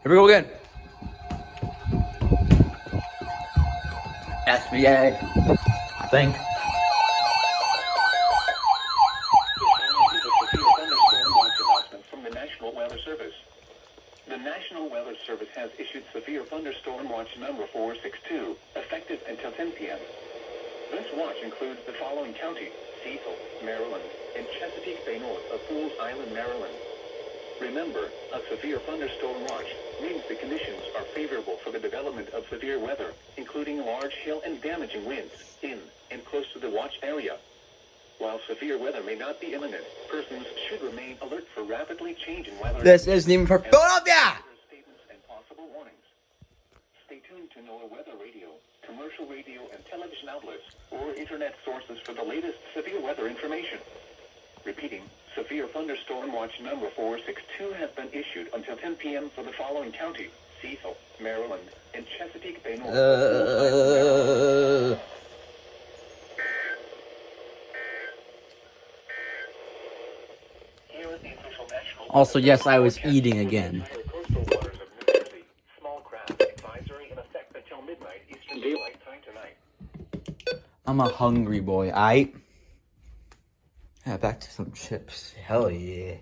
Here we go again. SBA, I think. From the National Weather Service. The National Weather Service has issued severe thunderstorm watch number 462, effective until 10 p.m. This watch includes the following counties: Cecil, Maryland, and Chesapeake Bay north of Fools Island, Maryland. Remember, a severe thunderstorm watch means the conditions are favorable for the development of severe weather, including large hail and damaging winds, in and close to the watch area. While severe weather may not be imminent, persons should remain alert for rapidly changing weather. This isn't even for Philadelphia! Statements and possible warnings. Stay tuned to NOAA weather radio, commercial radio and television outlets, or internet sources for the latest severe weather information. Repeating, severe thunderstorm watch number 462 has been issued until 10 p.m. for the following counties: Cecil, Maryland, and Chesapeake Bay north. Also, yes, I was eating again. I'm a hungry boy, aight? Yeah, back to some chips. Hell yeah.